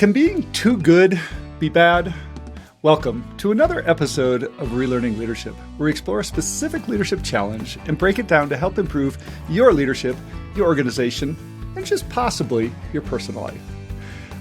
Can being too good be bad? Welcome to another episode of Relearning Leadership, where we explore a specific leadership challenge and break it down to help improve your leadership, your organization, and just possibly your personal life.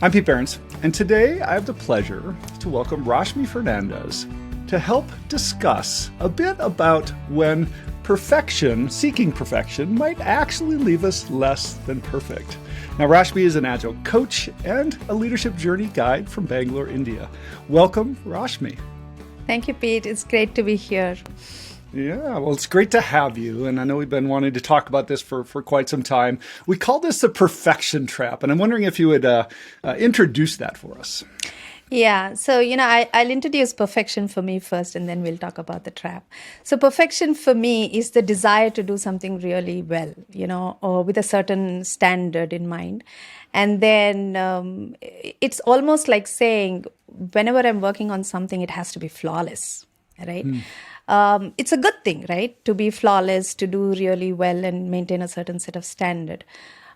I'm Pete Behrens, and today I have the pleasure to welcome Rashmi Fernandes to help discuss a bit about when seeking perfection, might actually leave us less than perfect. Now, Rashmi is an Agile coach and a leadership journey guide from Bangalore, India. Welcome, Rashmi. Thank you, Pete. It's great to be here. Yeah, well, it's great to have you. And I know we've been wanting to talk about this for quite some time. We call this the perfection trap. And I'm wondering if you would introduce that for us. Yeah. So, I'll introduce perfection for me first, and then we'll talk about the trap. So perfection for me is the desire to do something really well, or with a certain standard in mind. And then it's almost like saying, whenever I'm working on something, it has to be flawless, right? It's a good thing, right? To be flawless, to do really well and maintain a certain set of standard.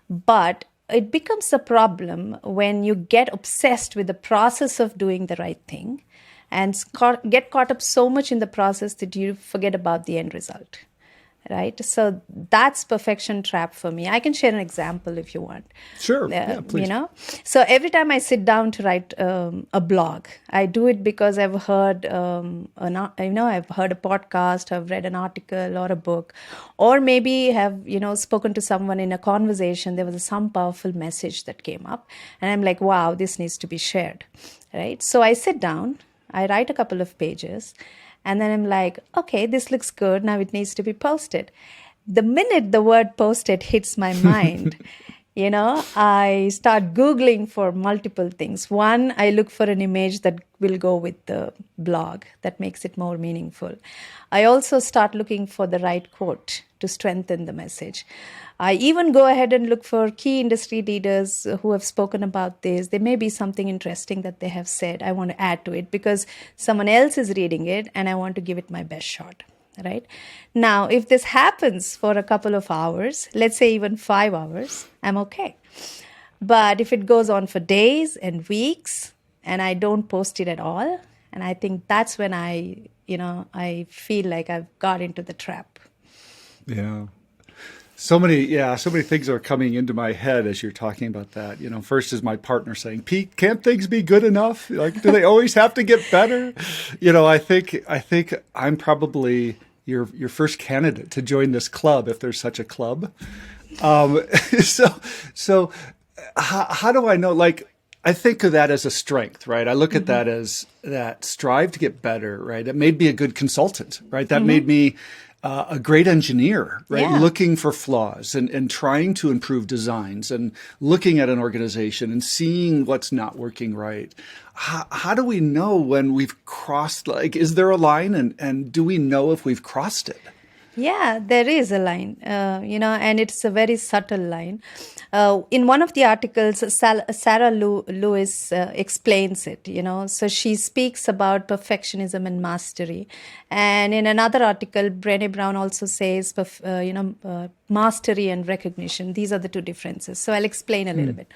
But it becomes a problem when you get obsessed with the process of doing the right thing and get caught up so much in the process that you forget about the end result, right? So that's perfection trap for me. I can share an example if you want. Sure, yeah, please. So every time I sit down to write a blog, I do it because I've heard I've heard a podcast, I've read an article or a book, or maybe have spoken to someone in a conversation. There was some powerful message that came up, and I'm like, wow, this needs to be shared, right? So I sit down, I write a couple of pages, and then I'm like, okay, this looks good. Now it needs to be posted. The minute the word posted hits my mind, I start Googling for multiple things. One, I look for an image that will go with the blog that makes it more meaningful. I also start looking for the right quote to strengthen the message. I even go ahead and look for key industry leaders who have spoken about this. There may be something interesting that they have said. I want to add to it because someone else is reading it and I want to give it my best shot, right? Now, if this happens for a couple of hours, let's say even 5 hours, I'm okay. But if it goes on for days and weeks and I don't post it at all, and I think that's when I feel like I've got into the trap. Yeah. So many things are coming into my head as you're talking about that. First is my partner saying, "Pete, can't things be good enough? Like, do they always have to get better?" I think I'm probably your first candidate to join this club, if there's such a club. So how do I know? Like, I think of that as a strength, right? I look at that as that strive to get better, right? It made me a good consultant, right? That made me a great engineer, right? Yeah. Looking for flaws and trying to improve designs and looking at an organization and seeing what's not working right. How do we know when we've crossed, is there a line and do we know if we've crossed it? Yeah, there is a line, and it's a very subtle line. In one of the articles, Sarah Lewis explains it, so she speaks about perfectionism and mastery. And in another article, Brené Brown also says, mastery and recognition. These are the two differences. So I'll explain a little bit.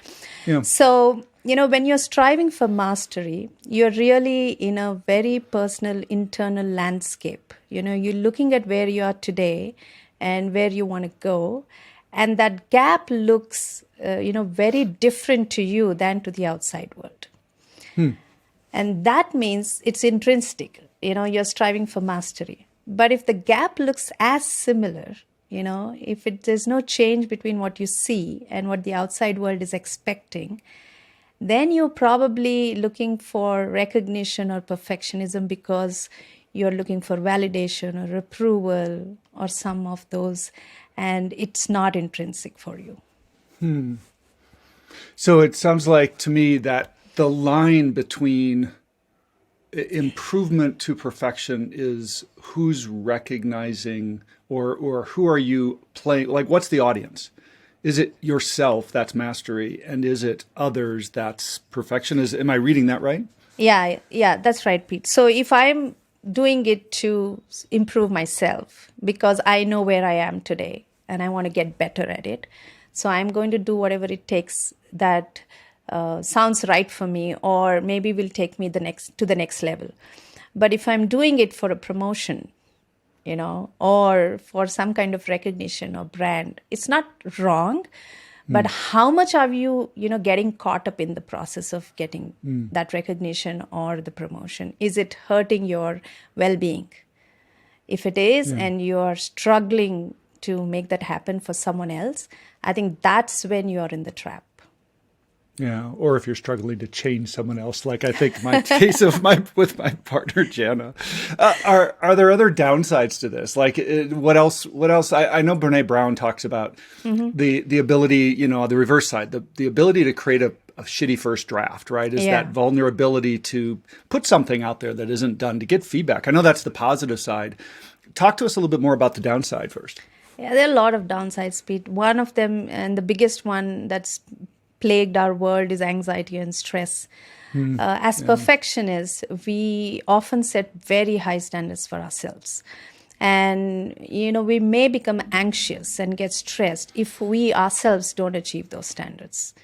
Yeah. So, when you're striving for mastery, you're really in a very personal internal landscape. You're looking at where you are today and where you want to go. And that gap looks, very different to you than to the outside world. And that means it's intrinsic. You're striving for mastery. But if the gap looks as similar, if there's no change between what you see and what the outside world is expecting, then you're probably looking for recognition or perfectionism because you're looking for validation or approval or some of those, and it's not intrinsic for you. So it sounds like to me that the line between improvement to perfection is who's recognizing or who are you playing, like what's the audience? Is it yourself, that's mastery, and is it others, that's perfection? Am I reading that right? Yeah, that's right, Pete. So if I'm doing it to improve myself because I know where I am today and I want to get better at it, so I'm going to do whatever it takes that sounds right for me, or maybe will take me to the next level. But if I'm doing it for a promotion, or for some kind of recognition or brand, it's not wrong. But how much are you, getting caught up in the process of getting that recognition or the promotion? Is it hurting your well-being? If it is, and you are struggling to make that happen for someone else, I think that's when you're in the trap. Yeah, or if you're struggling to change someone else, like I think my case with my partner Jana. Are there other downsides to this? Like what else? I know Brene Brown talks about the ability, the reverse side, the ability to create a shitty first draft, right? Is that vulnerability to put something out there that isn't done, to get feedback. I know that's the positive side. Talk to us a little bit more about the downside first. Yeah, there are a lot of downsides, Pete. One of them, and the biggest one that's plagued our world, is anxiety and stress. As perfectionists, we often set very high standards for ourselves. And, we may become anxious and get stressed if we ourselves don't achieve those standards,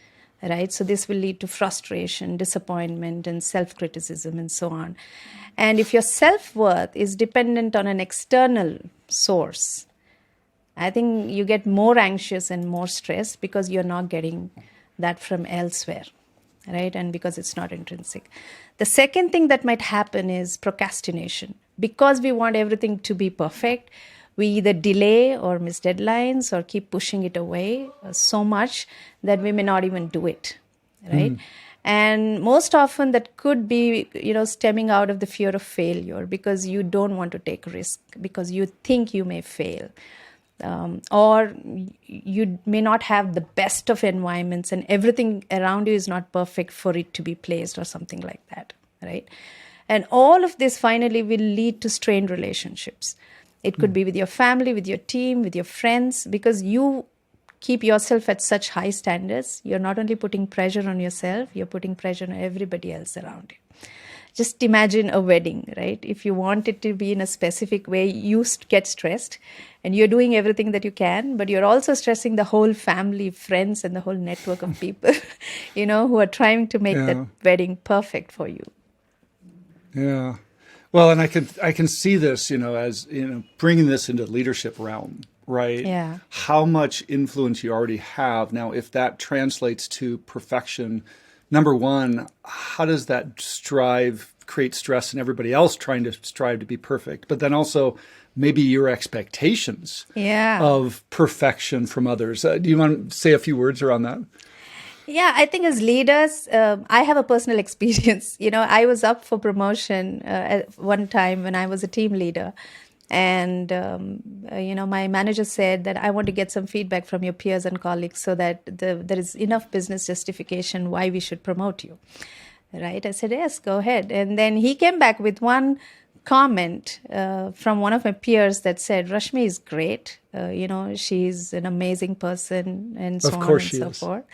right? So this will lead to frustration, disappointment, and self-criticism, and so on. And if your self-worth is dependent on an external source, I think you get more anxious and more stressed because you're not getting that from elsewhere, right? And because it's not intrinsic. The second thing that might happen is procrastination. Because we want everything to be perfect, we either delay or miss deadlines or keep pushing it away so much that we may not even do it, right? And most often that could be, stemming out of the fear of failure, because you don't want to take risk, because you think you may fail. Or you may not have the best of environments and everything around you is not perfect for it to be placed or something like that, right? And all of this finally will lead to strained relationships. It could be with your family, with your team, with your friends, because you keep yourself at such high standards. You're not only putting pressure on yourself, you're putting pressure on everybody else around you. Just imagine a wedding, right? If you want it to be in a specific way, you get stressed and you're doing everything that you can, but you're also stressing the whole family, friends, and the whole network of people, who are trying to make that wedding perfect for you. Yeah. Well, and I can see this, as, bringing this into leadership realm, right? Yeah. How much influence you already have. Now, if that translates to perfection, number one, how does that create stress in everybody else trying to strive to be perfect? But then also maybe your expectations of perfection from others. Do you want to say a few words around that? Yeah, I think as leaders, I have a personal experience. I was up for promotion at one time when I was a team leader. And, my manager said that I want to get some feedback from your peers and colleagues so that there is enough business justification why we should promote you. Right? I said, yes, go ahead. And then he came back with one comment from one of my peers that said, Rashmi is great. She's an amazing person and so on and so forth.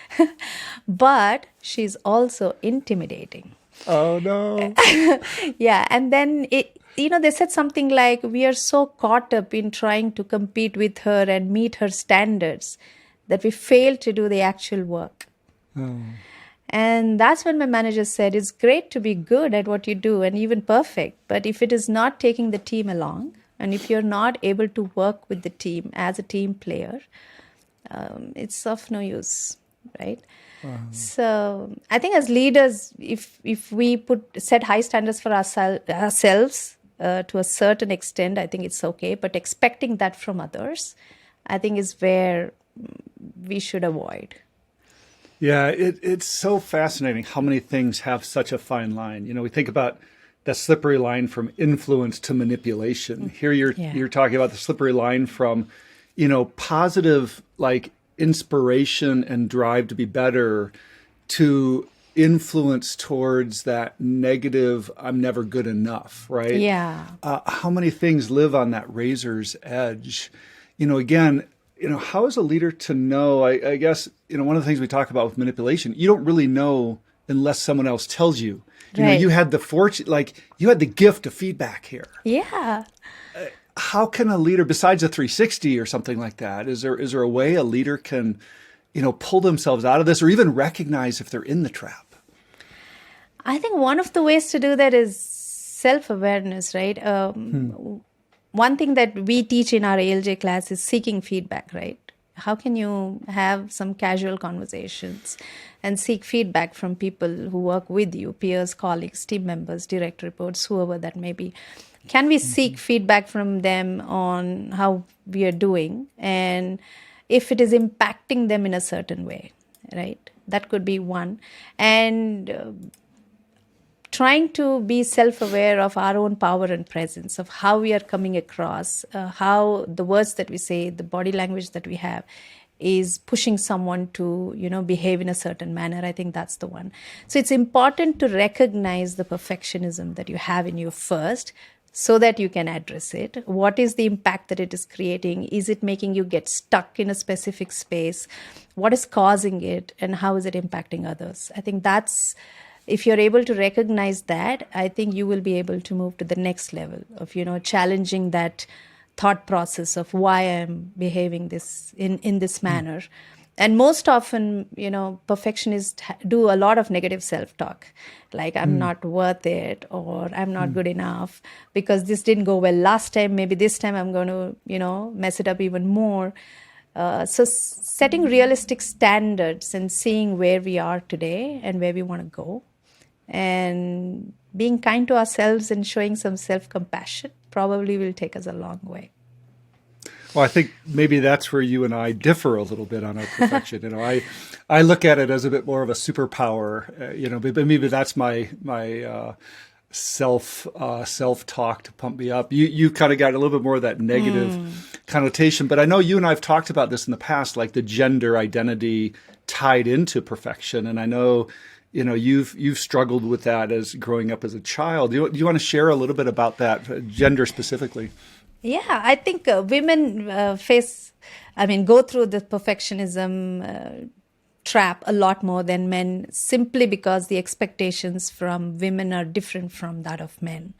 But she's also intimidating. Oh, no. Yeah. And then they said something like, we are so caught up in trying to compete with her and meet her standards that we fail to do the actual work. Oh. And that's when my manager said, it's great to be good at what you do and even perfect. But if it is not taking the team along, and if you're not able to work with the team as a team player, it's of no use, right? So I think as leaders, if we set high standards for ourselves to a certain extent, I think it's okay. But expecting that from others, I think is where we should avoid. Yeah, it's so fascinating how many things have such a fine line. We think about the slippery line from influence to manipulation. Here you're talking about the slippery line from, positive like inspiration and drive to be better to influence towards that negative, I'm never good enough, right? Yeah. How many things live on that razor's edge? Again, how is a leader to know? I guess, one of the things we talk about with manipulation, you don't really know unless someone else tells you. You had the fortune, like you had the gift of feedback here. Yeah. How can a leader, besides a 360 or something like that, is there a way a leader can pull themselves out of this or even recognize if they're in the trap? I think one of the ways to do that is self-awareness, right? One thing that we teach in our ALJ class is seeking feedback, right? How can you have some casual conversations and seek feedback from people who work with you, peers, colleagues, team members, direct reports, whoever that may be? Can we seek feedback from them on how we are doing and if it is impacting them in a certain way, right? That could be one. And trying to be self-aware of our own power and presence, of how we are coming across, how the words that we say, the body language that we have is pushing someone to, behave in a certain manner. I think that's the one. So it's important to recognize the perfectionism that you have in you first so that you can address it. What is the impact that it is creating? Is it making you get stuck in a specific space? What is causing it? And how is it impacting others? I think that's, if you're able to recognize that, I think you will be able to move to the next level of, challenging that thought process of why I'm behaving this in this manner. And most often, perfectionists do a lot of negative self-talk, like I'm not worth it, or I'm not good enough because this didn't go well last time. Maybe this time I'm going to, mess it up even more. So setting realistic standards and seeing where we are today and where we want to go, and being kind to ourselves and showing some self-compassion probably will take us a long way. Well, I think maybe that's where you and I differ a little bit on our perfection. I look at it as a bit more of a superpower, but maybe that's my self-talk to pump me up. You kind of got a little bit more of that negative connotation, but I know you and I have talked about this in the past, like the gender identity tied into perfection. And I know, you've struggled with that as growing up as a child. Do you want to share a little bit about that, gender specifically? Yeah, I think women go through the perfectionism trap a lot more than men, simply because the expectations from women are different from that of men.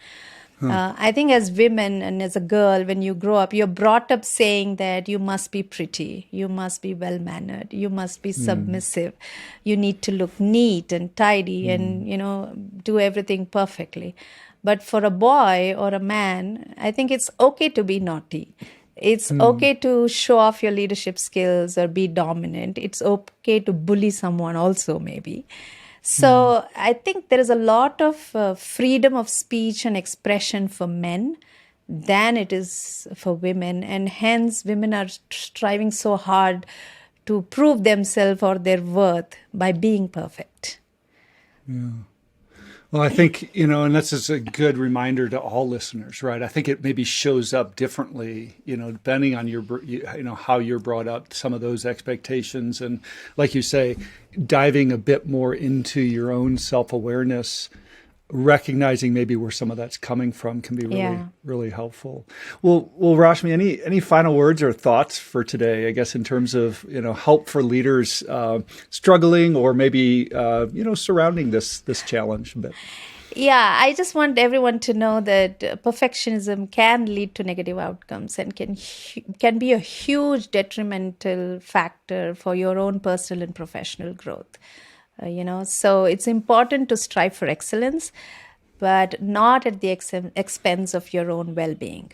I think as women and as a girl, when you grow up, you're brought up saying that you must be pretty, you must be well-mannered, you must be submissive, you need to look neat and tidy and, do everything perfectly. But for a boy or a man, I think it's okay to be naughty. It's okay to show off your leadership skills or be dominant. It's okay to bully someone also, maybe. So I think there is a lot of freedom of speech and expression for men than it is for women. And hence, women are striving so hard to prove themselves or their worth by being perfect. Yeah. Well, I think, and that's just a good reminder to all listeners, right? I think it maybe shows up differently, depending on how you're brought up, some of those expectations. And like you say, diving a bit more into your own self-awareness, recognizing maybe where some of that's coming from can be really helpful. Well, Rashmi, any final words or thoughts for today, I guess, in terms of, help for leaders struggling or maybe, surrounding this challenge a bit? Yeah, I just want everyone to know that perfectionism can lead to negative outcomes and can be a huge detrimental factor for your own personal and professional growth. So it's important to strive for excellence, but not at the expense of your own well-being.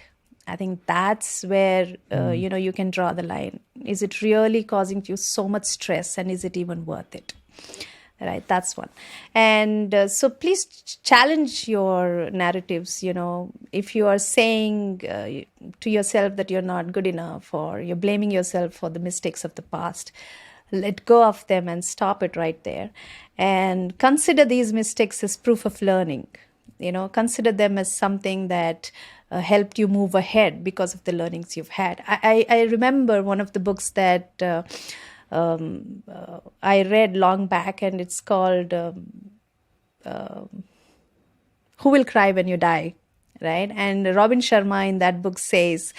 I think that's where, you can draw the line. Is it really causing you so much stress, and is it even worth it? Right, that's one. And so please challenge your narratives. If you are saying to yourself that you're not good enough, or you're blaming yourself for the mistakes of the past, let go of them and stop it right there. And consider these mistakes as proof of learning. Consider them as something that helped you move ahead because of the learnings you've had. I remember one of the books that I read long back, and it's called Who Will Cry When You Die, right? And Robin Sharma in that book says,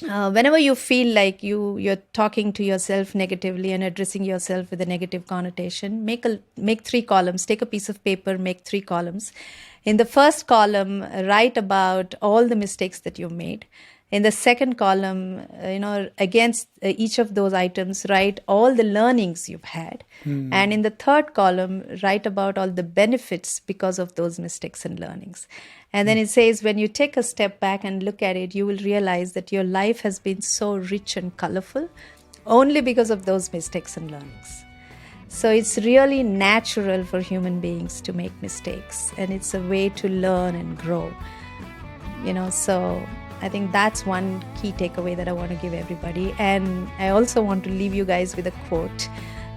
whenever you feel like you're talking to yourself negatively and addressing yourself with a negative connotation, make 3 columns. Take a piece of paper, make 3 columns. In the first column, write about all the mistakes that you made. In the second column, against each of those items, write all the learnings you've had. And in the third column, write about all the benefits because of those mistakes and learnings. And then it says, when you take a step back and look at it, you will realize that your life has been so rich and colorful only because of those mistakes and learnings. So it's really natural for human beings to make mistakes, and it's a way to learn and grow. So I think that's one key takeaway that I want to give everybody. And I also want to leave you guys with a quote.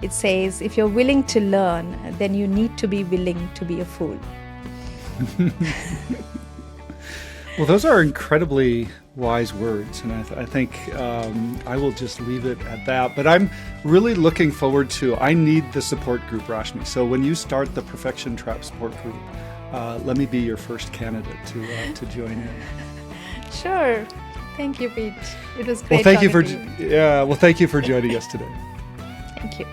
It says, if you're willing to learn, then you need to be willing to be a fool. Well, those are incredibly wise words, and I think I will just leave it at that. But I'm really looking forward to, I need the support group, Rashmi. So when you start the Perfection Trap support group, let me be your first candidate to join in. Sure. Thank you, Pete. It was great. Well, thank you for joining us today. Thank you.